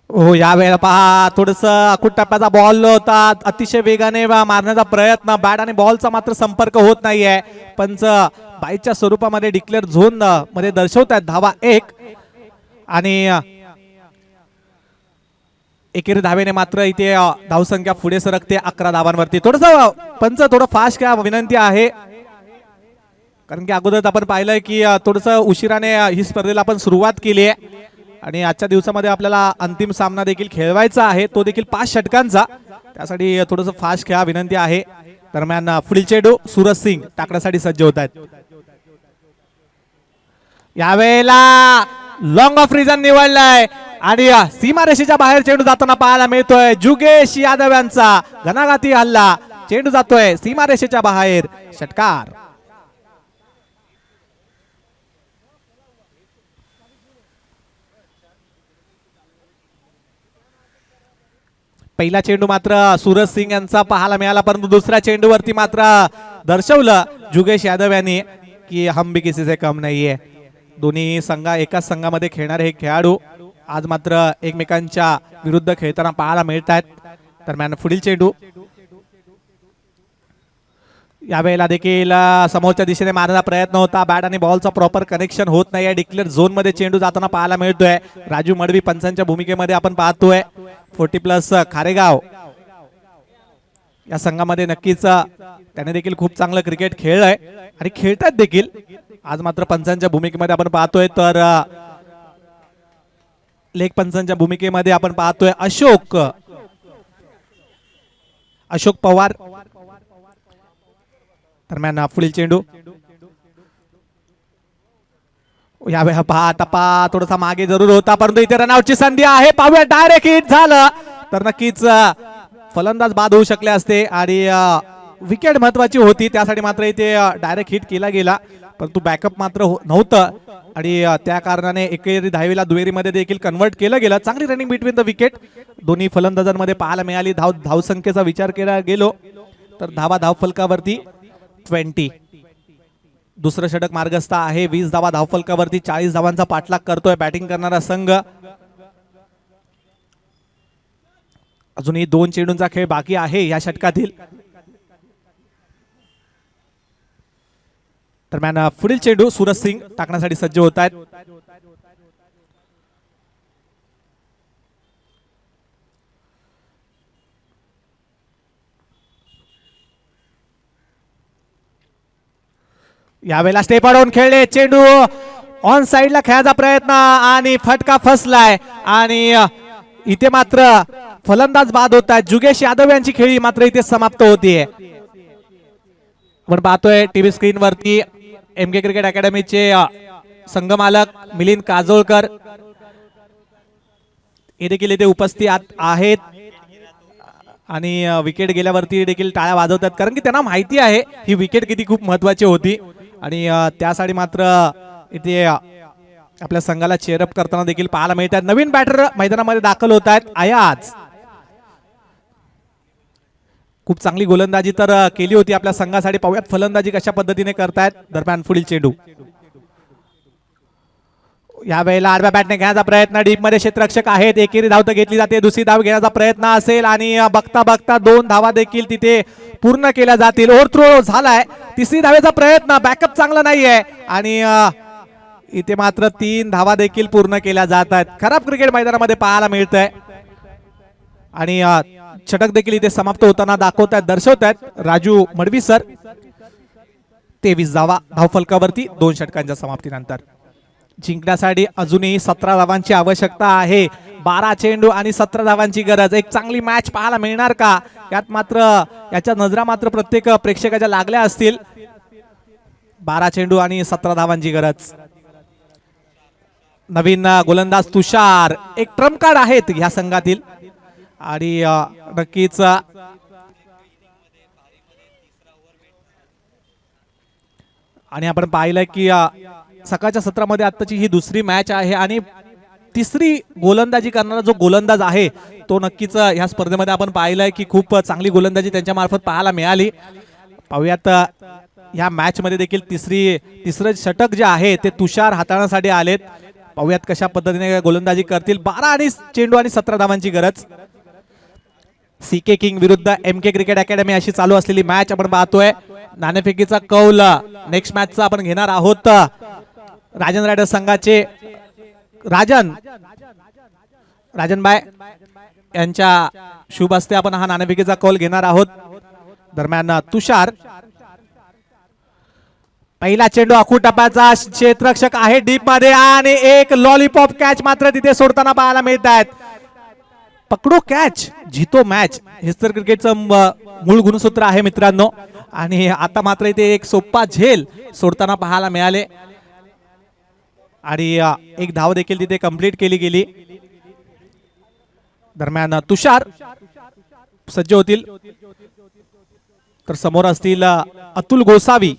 Speaker 2: हो, यावेळेला पहा थोडस अकुट टप्प्याचा बॉल होता, अतिशय वेगाने मारण्याचा प्रयत्न, बॅट आणि बॉलचा मात्र संपर्क होत नाहीये. पंच बाईच्या स्वरूपामध्ये डिक्लेअर झोन मध्ये दर्शवतात धावा 1 आणि एकेरी धावेने मात्र इथे धावसंख्या पुढे सरकते 11 धावांवरती. थोडस पंच थोडं फास्ट घ्या विनंती आहे, कारण की अगोदर आपण पाहिलंय की थोडस उशिराने ही स्पर्धेला आपण सुरुवात केली आहे आणि आजच्या दिवसामध्ये आपल्याला अंतिम सामना देखील खेळवायचा आहे, तो देखील 5 षटकांचा. त्यासाठी थोडस फास्ट खेळा विनंती आहे. दरम्यान पुढील चेंडू सूरज सिंग टाकण्यासाठी सज्ज होत आहेत. यावेळेला लॉंग ऑफ रिजन निवडलाय आणि सीमारेषेच्या बाहेर चेंडू जाताना पाहायला मिळतोय. जुगेश यादव यांचा घणाघाती हल्ला, चेंडू जातोय सीमारेषेच्या बाहेर, षटकार. पहिला चेंडू मात्र सूरज सिंग यांचा पाहायला मिळाला, परंतु दुसऱ्या चेंडूवरती मात्र दर्शवलं जुगेश यादव यांनी की हम भी किसी से कम नाहीये. दोन्ही संघ एकाच संघामध्ये खेळणारे हे खेळाडू आज मात्र एकमेकांच्या विरुद्ध खेळताना पाहायला मिळत आहेत. दरम्यान पुढील चेंडू यावेळेला देखील समोरच्या दिशेने मारण्याचा प्रयत्न होता, बॅट आणि बॉलचा प्रॉपर कनेक्शन होत नाहीये. डिक्लेअर झोन मध्ये चेंडू जाताना पाहायला मिळतोय. राजू मडवी पंचांच्या भूमिकेमध्ये आपण पाहतोय. 40+ खारेगाव या संघामध्ये नक्कीच त्याने देखील खूप चांगलं क्रिकेट खेळलंय आणि खेळतात देखील. आज मात्र पंचांच्या भूमिकेमध्ये आपण पाहतोय, तर लेग पंचांच्या भूमिकेमध्ये आपण पाहतोय अशोक पवार. दरम्यान पुढील चेंडू यावेळी पहा टप्पा थोडासा मागे जरूर होता, परंतु इथे रनआउटची संधी आहे. पाहूया डायरेक्ट हिट झालं तर नक्कीच फलंदाज बाद होऊ शकले असते आणि विकेट महत्वाची होती, त्यासाठी मात्र इथे डायरेक्ट हिट केला गेला, परंतु बॅकअप मात्र नव्हतं आणि त्या कारणाने एकेरी धावेला दुहेरीमध्ये देखील कन्वर्ट केलं गेलं. चांगली रनिंग बिटवीन द विकेट दोन्ही फलंदाजांमध्ये पाहायला मिळाली. धावसंख्येचा विचार केला गेलो तर धावफलकावरती 20. दुसरं षटक मार्गस्थ आहे. 20 धावा धावफलकावरती, 40 धावांचा पाठलाग करतोय बॅटिंग करणारा संघ. अजूनही 2 चेंडूंचा खेळ बाकी आहे या षटकातील. दरम्यान पुढील चेंडू सूरज सिंग टाकण्यासाठी सज्ज होत आहेत. यावेळेला स्टेप अडवून खेळले, चेंडू ऑन साइडला खेळायचा प्रयत्न आणि फटका फसलाय आणि इथे मात्र फलंदाज बाद होत आहेत. जुगेश यादव यांची खेळी मात्र इथे समाप्त होतीये. आपण पाहतोय टीव्ही स्क्रीन वरती MK क्रिकेट अकॅडमीचे संघमालक मिलिंद काजोळकर हे देखील इथे उपस्थित आहेत आणि विकेट गेल्यावरती देखील टाळ्या वाजवतात, कारण की त्यांना माहिती आहे ही विकेट किती खूप महत्वाची होती आणि त्यासाठी मात्र इथे आपल्या संघाला चेअरअप करताना देखील पाहायला मिळतात. नवीन बॅटर मैदानामध्ये दाखल होत आहेत. अयाज खूप चांगली गोलंदाजी तर केली होती आपल्या संघासाठी. पाहूयात फलंदाजी कशा पद्धतीने करतायत. दरम्यान पुढील चेंडू यावेळेला आडव्या बॅटने घेण्याचा प्रयत्न. डीप मध्ये क्षेत्ररक्षक आहेत. एकेरी धाव तर घेतली जाते. दुसरी धाव घेण्याचा प्रयत्न असेल आणि बघता बघता 2 धावा देखील तिथे पूर्ण केल्या जातील. ओव्हर थ्रो झालाय. तिसरी धावेचा प्रयत्न. बॅकअप चांगला नाहीये आणि इथे मात्र 3 धावा देखील पूर्ण केल्या जात आहेत. खराब क्रिकेट मैदानामध्ये पाहायला मिळत आहे आणि षटक देखील इथे समाप्त होताना दाखवत आहेत, दर्शवत आहेत राजू मडवी सर. 23 धावा धावफलकावरती 2 षटकांच्या समाप्तीनंतर. जिंकण्यासाठी अजूनही 17 धावांची आवश्यकता आहे. 12 चेंडू आणि 17 धावांची गरज. एक चांगली मॅच पाहायला मिळणार का यात मात्र याच्या नजरा मात्र प्रत्येक प्रेक्षकाच्या लागल्या असतील. 12 चेंडू आणि 17 धावांची गरज. नवीन गोलंदाज तुषार एक ट्रम्प कार्ड आहेत ह्या संघातील आणि नक्कीच आणि आपण पाहिलं की सकाळच्या सत्रामध्ये आत्ताची ही दुसरी मॅच आहे आणि तिसरी गोलंदाजी करणारा जो गोलंदाज आहे तो नक्कीच ह्या स्पर्धेमध्ये आपण पाहिलंय की खूप चांगली गोलंदाजी त्यांच्या मार्फत पाहायला मिळाली. पाहूयात ह्या मॅच मध्ये देखील तिसरं षटक जे आहे ते तुषार हाताळण्यासाठी आलेत. पाहूयात कशा पद्धतीने गोलंदाजी करतील. 12 आणि चेंडू आणि 17 धावांची गरज. सीके किंग विरुद्ध MK क्रिकेट अकॅडमी अशी चालू असलेली मॅच आपण पाहतोय. नाणेफेकीचा कौल नेक्स्ट मॅचचा आपण घेणार आहोत. राजन रायडर्स संघाचे राजनबाई यांच्या शुभ हस्ते आपण हा नाणेफेकीचा कौल घेणार आहोत. दरम्यान तुषार पहिला चेंडू आखू टप्प्याचा. क्षेत्ररक्षक आहे डीप मध्ये आणि एक लॉलीपॉप कॅच मात्र तिथे सोडताना पाहायला मिळत आहेत. पकडो कॅच जीतो मॅच हेच तर क्रिकेटचं मूळ गुणसूत्र आहे मित्रांनो. आणि आता मात्र इथे एक सोप्पा झेल सोडताना पाहायला मिळाले आणि एक धाव देखील तिथे कंप्लीट केली गेली. दरम्यान तुषार सज्ज होतील तर समोर असतील अतुल गोसावी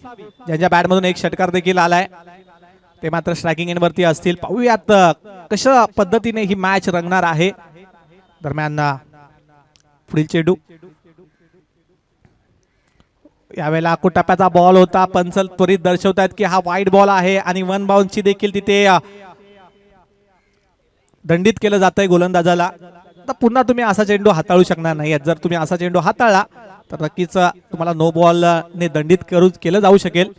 Speaker 2: ज्यांच्या बॅट मधून एक षटकार देखील आलाय. ते मात्र स्ट्रायकिंग एंड वरती असतील. पाहूयात कशा पद्धतीने ही मॅच रंगणार आहे. दरम्यान पुढील चेंडू यावेळेला टप्प्याचा बॉल होता. पंचल त्वरित दर्शवतात की हा वाईड बॉल आहे आणि 1 बाउन्सची देखील तिथे दंडित केलं जातंय गोलंदाजाला. तर पुन्हा तुम्ही असा चेंडू हाताळू शकणार नाही. जर तुम्ही असा चेंडू हाताळला तर नक्कीच तुम्हाला नो बॉल ने दंडित केलं जाऊ शकेल.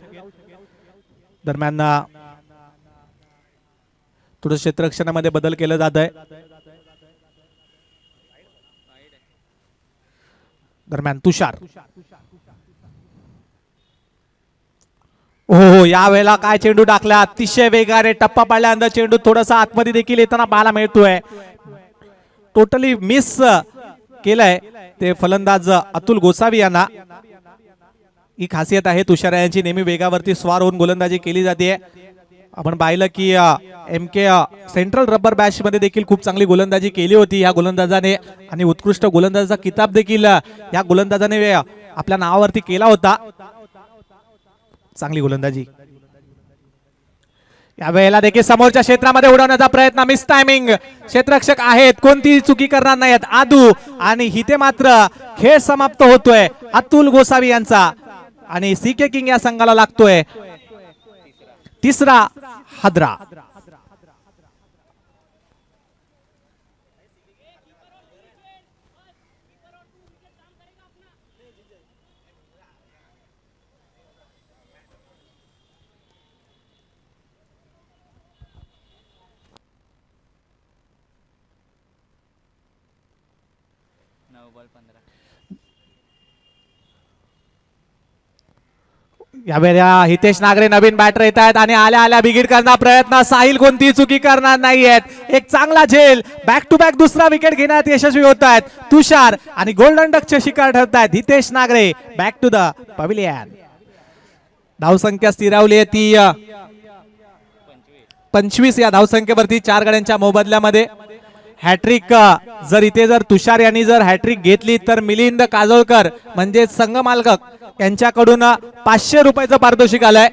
Speaker 2: दरम्यान थोडं क्षेत्ररक्षणामध्ये बदल केलं जात आहे. दरम्यान तुषार हो या वेळेला काय चेंडू टाकला. अतिशय वेगाने टप्पा पाडल्यानंतर चेंडू थोडासा आतमध्ये देखील येताना पाहायला मिळतोय. टोटली मिस केलंय ते फलंदाज अतुल गोसावी यांना. ही खासियत आहे तुषार यांची. नेहमी वेगावरती स्वार होऊन गोलंदाजी केली जाते. आपण पाहिलं की MK सेंट्रल रबर बॅच मध्ये देखील खूप चांगली गोलंदाजी केली होती या गोलंदाजाने आणि उत्कृष्ट गोलंदाजाचा किताब देखील या गोलंदाजाने आपल्या नावावरती केला होता. चांगली गोलंदाजी. या वेळेला देखील समोरच्या क्षेत्रामध्ये उडवण्याचा प्रयत्न. Miss timing. क्षेत्ररक्षक आहेत कोणतीही चुकी करणार नाहीत आदू आणि इथे मात्र खेळ समाप्त होतोय अतुल गोसावी यांचा आणि सीके किंग या संघाला लागतोय तिसरा हादरा. यावेळेला हितेश नागरे नवीन बॅटर येत आहेत आणि आल्या आल्या बिगिड करण्याचा प्रयत्न. साहिल कोणती चुकी करणार नाहीयेत. एक चांगला झेल. बॅक टू बॅक दुसरा विकेट घेण्यात यशस्वी होत आहेत तुषार आणि गोल्डन डकचे शिकार ठरत आहेत Hitesh Nagare. Back to the pavilion. धावसंख्या स्थिरावली आहे ती 25 या धावसंख्येवरती 4 गड्यांच्या मोबदल्यामध्ये. हॅट्रिक जर तुषार यांनी जर हॅट्रिक घेतली तर मिलिंद काजोळकर म्हणजे संघ मालक यांच्याकडून 500 रुपयाचं पारितोषिक आलंय.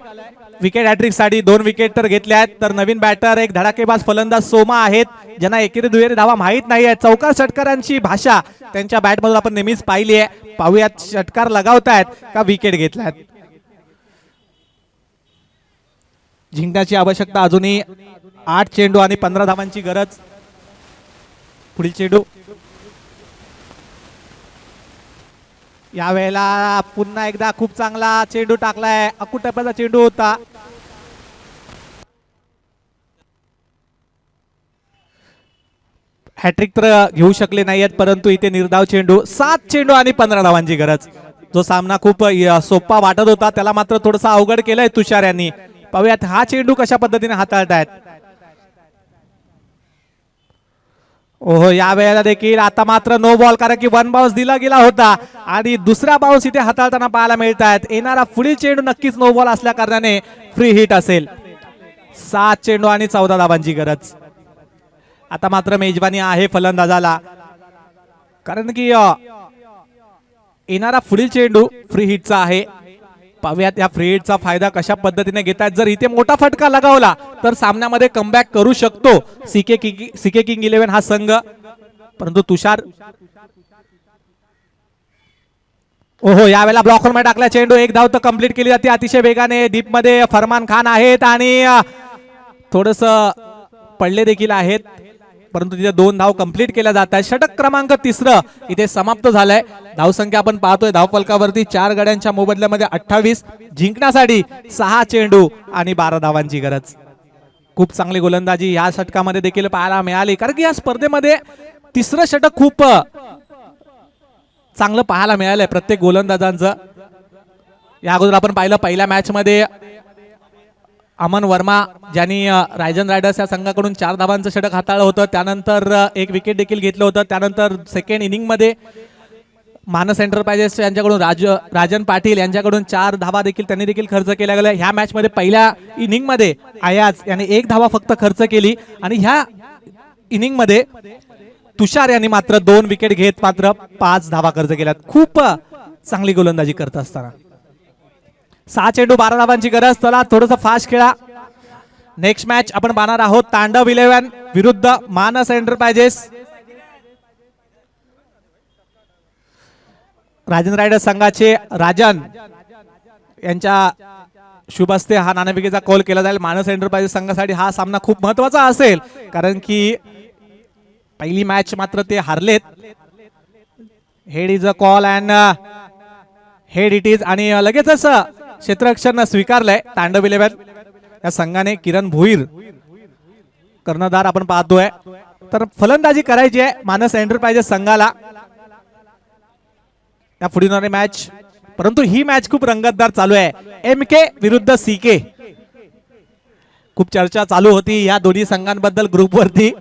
Speaker 2: विकेट हॅट्रिक साठी 2 विकेट तर घेतल्या आहेत. तर नवीन बॅटर एक धडाकेबाज फलंदाज सोमा आहेत, ज्यांना एकेरी दुहेरी धावा माहीत नाहीये. चौकार षटकारांची भाषा त्यांच्या बॅट मधून आपण नेहमीच पाहिली आहे. पाहूयात षटकार लगावतायत का विकेट घेतल्यात. जिंकण्याची आवश्यकता अजूनही 8 चेंडू आणि 15 धावांची गरज. पुढील चेंडू यावेळेला पुन्हा एकदा खूप चांगला चेंडू टाकलाय. अकुटप्याचा चेंडू होता. हॅट्रिक तर घेऊ शकले नाहीयेत, परंतु इथे निर्धाव चेंडू. 7 चेंडू आणि 15 धावांची गरज. जो सामना खूप सोपा वाटत होता त्याला मात्र थोडासा अवघड केलंय तुषार यांनी. पाहूयात हा चेंडू कशा पद्धतीने हाताळतायत. ओहो, या वेळेला देखील आता मात्र नो बॉल, कारण की 1 बाउन्स दिला गेला होता आणि दुसरा बाउन्स इथे हाताळताना पाहायला मिळत आहेत. येणारा पुढील चेंडू नक्कीच नो बॉल असल्या कारणाने फ्री हिट असेल. 7 चेंडू आणि 14 धावांची गरज. आता मात्र मेजबानी आहे फलंदाजाला, कारण की येणारा पुढील चेंडू फ्री हिटचा आहे. पाहूयात या फ्री हिटचा फायदा कशा पद्धतीने घेतात. जर इथे मोठा फटका लगावला तर सामन्यामध्ये कमबॅक करू शकतो सीके किंग 11 हा संघ. परंतु तुषार, ओहो, यावेळेला ब्लॉकर मध्ये टाकला चेंडू. एक धाव तर कंप्लीट केली जाते अतिशय वेगाने. डीप मध्ये फरमान खान आहेत आणि थोडस पडले देखील आहेत, परंतु तिथे 2 धाव कंप्लीट केल्या जात आहेत. षटक क्रमांक 3 इथे समाप्त झालाय. धावसंख्या आपण पाहतोय धावफलकावरती 4 गड्यांच्या मोबदल्यामध्ये 28. जिंकण्यासाठी 6 चेंडू आणि 12 धावांची गरज. खूप चांगली गोलंदाजी या षटकामध्ये देखील पाहायला मिळाली, कारण की या स्पर्धेमध्ये 3रं षटक खूप चांगलं पाहायला मिळालंय प्रत्येक गोलंदाजांचं. या अगोदर आपण पाहिलं पहिल्या मॅच मध्ये अमन वर्मा ज्यांनी रायझन रायडर्स या संघाकडून 4 धावांचं षटक हाताळलं होतं. त्यानंतर 1 विकेट देखील घेतलं होतं. त्यानंतर सेकंड इनिंग मध्ये मानस एंटरप्राइजेस यांच्याकडून राजन पाटील यांच्याकडून 4 धावा देखील त्यांनी देखील खर्च केल्या गेल्या. ह्या मॅच मध्ये पहिल्या इनिंग मध्ये अयाज यांनी 1 धावा फक्त खर्च केली आणि ह्या इनिंग मध्ये तुषार यांनी मात्र 2 विकेट घेत मात्र 5 धावा खर्च केल्यात. खूप चांगली गोलंदाजी करत असताना 6 चेंडू 12 धावांची गरज. चला थोडस फास्ट खेळा. नेक्स्ट मॅच आपण पाहणार आहोत तांडव 11 विरुद्ध मानस एंटरप्राइजेस. राजन रायडर्स संघाचे राजन यांच्या शुभ हस्ते हा नाणेफेकीचा कॉल केला जाईल. मानस एंटरप्राइजेस संघासाठी हा सामना खूप महत्वाचा असेल, कारण की पहिली मॅच मात्र ते हारलेत. Head is a call and head it is. आणि लगेचच क्षेत्ररक्षण स्वीकारलंय तांडव 11 या संघाने. किरण भोईर कर्णधार आपण पाहतोय. तर फलंदाजी करायची आहे मानस एंटरप्राइजेस संघाला या पुढील होणारी मॅच. परंतु ही मॅच खूप रंगतदार चालू आहे. MK विरुद्ध CK. खूप चर्चा चालू होती या दोन्ही संघांबद्दल ग्रुपवरती,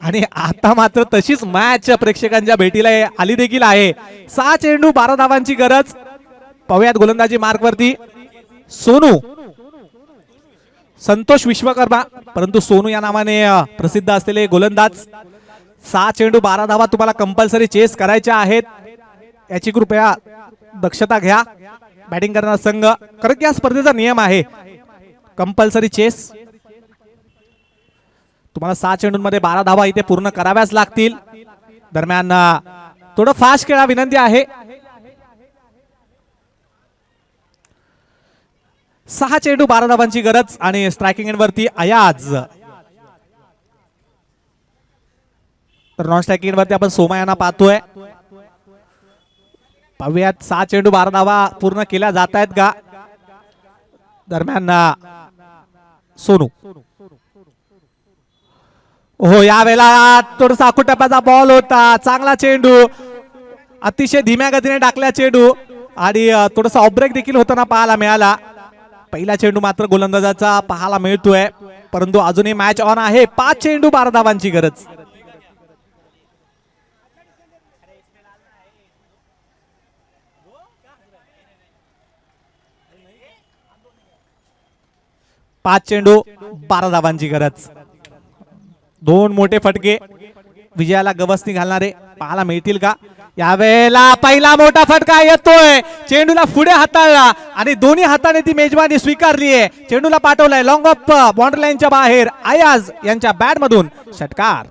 Speaker 2: आणि आता मात्र तशीच मॅच प्रेक्षकांच्या भेटीला आली देखील आहे. 6 चेंडू 12 धावांची गरज. पाहूयात गोलंदाजी मार्क वरती सोनू संतोष विश्वकर्मा, परंतु सोनू या नावाने प्रसिद्ध असलेले गोलंदाज. 6 चेंडू 12 धावा तुम्हाला कंपल्सरी चेस करायच्या आहेत, याची कृपया दक्षता घ्या बॅटिंग करणारा संघ, कारण की या स्पर्धेचा नियम आहे कंपल्सरी चेस. तुम्हाला 6 चेंडूंमध्ये 12 धावा इथे पूर्ण कराव्याच लागतील. दरम्यान थोडं फास्ट खेळा विनंती आहे. 6 चेंडू 12 धावांची गरज आणि स्ट्रायकिंग एंड वरती अयाज. तर नॉन स्ट्रायकिंग एंड वरती आपण सोमा यांना पाहतोय. पाहूयात 6 चेंडू 12 धावा पूर्ण केल्या जात आहेत का. दरम्यान सोनू, हो या वेळेला थोडासा आकुटप्याचा बॉल होता. चांगला चेंडू, अतिशय धीम्या गतीने टाकल्या चेंडू आणि थोडासा ऑफब्रेक देखील होताना पाहायला मिळाला. पहिला चेंडू मात्र गोलंदाजाचा पाहायला मिळतोय, परंतु अजूनही मॅच ऑन आहे. 5 चेंडू 12 धावांची गरज. पाच चेंडू 12 धावांची गरज. 2 मोठे फटके विजयाला गवसणी घालणारे पाहायला मिळतील का. यावेळेला पहिला मोठा फटका येतोय, चेंडूला पुढे हाताळला आणि दोन्ही हाताने ती मेजबानी स्वीकारली आहे. चेंडूला पाठवलाय लॉंग ऑफ बाउंड्री लाईनच्या बाहेर. अयाज यांच्या बॅट मधून षटकार.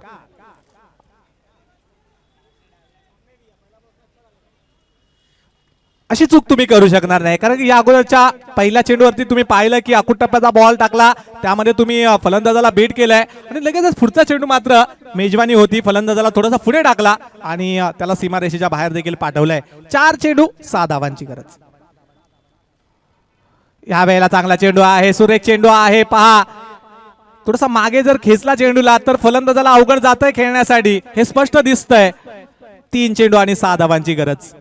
Speaker 2: अशी चूक तुम्ही करू शकणार नाही, कारण की या अगोदरच्या पहिल्या चेंडूवरती तुम्ही पाहिलं की आखूट टप्प्याचा बॉल टाकला, त्यामध्ये तुम्ही फलंदाजाला बीट केलाय आणि लगेचच पुढचा चेंडू मात्र मेजबानी होती, फलंदाजाला थोडासा पुढे टाकला आणि त्याला सीमारेषेच्या बाहेर देखील पाठवलंय. 4 चेंडू 6 धावांची गरज. या वेळेला चांगला चेंडू आहे, सुरेख चेंडू आहे. पहा थोडासा मागे जर खेचला चेंडूला तर फलंदाजाला अवघड जातंय खेळण्यासाठी, हे स्पष्ट दिसतंय. 3 चेंडू आणि 6 धावांची गरज.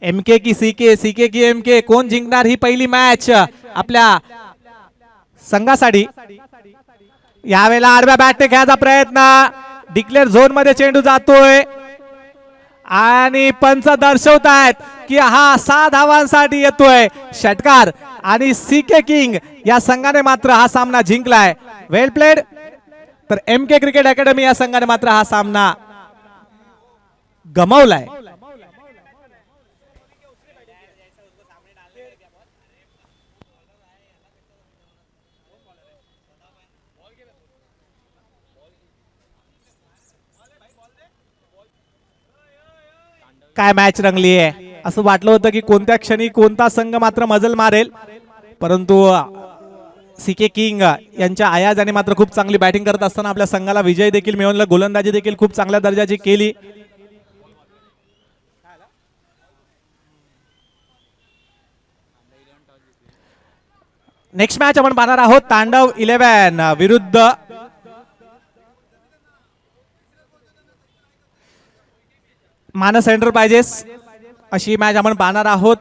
Speaker 2: एमके की सीके, सीके की एमके, कोण जिंकणार ही पहिली मॅच आपल्या संघासाठी. यावेळेला आडव्या बॅटने खेळायचा प्रयत्न, डिक्लेअर झोन मध्ये चेंडू जातोय आणि पंच दर्शवतायत की हा 6 धावांसाठी येतोय. षटकार आणि सीके किंग या संघाने मात्र हा सामना जिंकलाय. वेल प्लेड. तर एमके क्रिकेट अकॅडमी या संघाने मात्र हा सामना गमावलाय. काय मॅच रंगली आहे. असं वाटलं होतं की कोणत्या क्षणी कोणता संघ मात्र मजल मारेल, परंतु सीके किंग यांच्या आयाजाने मात्र खूप चांगली बॅटिंग करत असताना आपल्या संघाला विजय देखील मिळवला. गोलंदाजी देखील खूप चांगल्या दर्जाची केली. नेक्स्ट मॅच आपण पाहणार आहोत तांडव 11 विरुद्ध मानस एंटरप्राइजेस. अशी मॅच आपण पाहणार आहोत.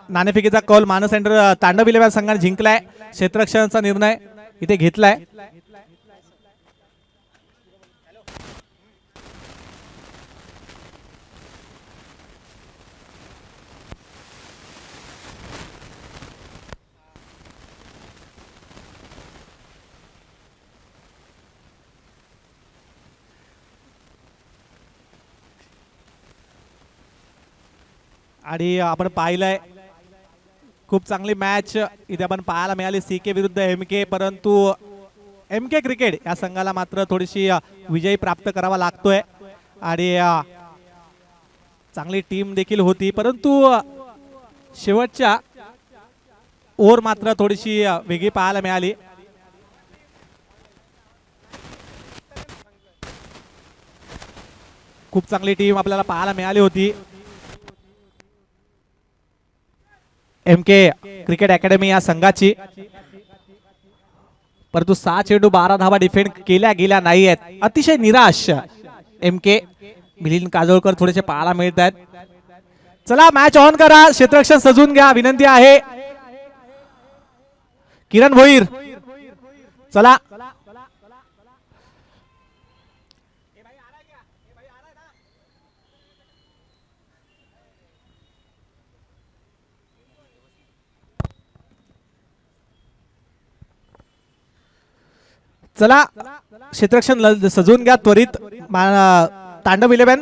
Speaker 2: नाणेफेकीचा कॉल मानस तांडव 11 संघाने जिंकलाय. क्षेत्ररक्षणाचा निर्णय इथे घेतलाय. आणि आपण पाहिलंय खूप चांगली मॅच इथे आपण पाहायला मिळाली, सीके विरुद्ध एमके. परंतु एमके क्रिकेट या संघाला मात्र थोडीशी विजय प्राप्त करावा लागतोय आणि चांगली टीम देखील होती, परंतु शेवटच्या ओव्हर मात्र थोडीशी वेगळी पाहायला मिळाली. खूप चांगली टीम आपल्याला पाहायला मिळाली होती एमके क्रिकेट अकॅडमी या संघाची. परंतु 6 चेंडू 12 धावा डिफेंड केल्या गेल्या नाही आहेत. अतिशय निराश एमके. मिलिंद काजोळकर थोडेसे पाहायला मिळत आहेत. चला मॅच ऑन करा, क्षेत्ररक्षण सजून घ्या विनंती आहे. किरण भोईर चला. चला क्षेत्ररक्षण सजवून घ्या त्वरित तांडव 11.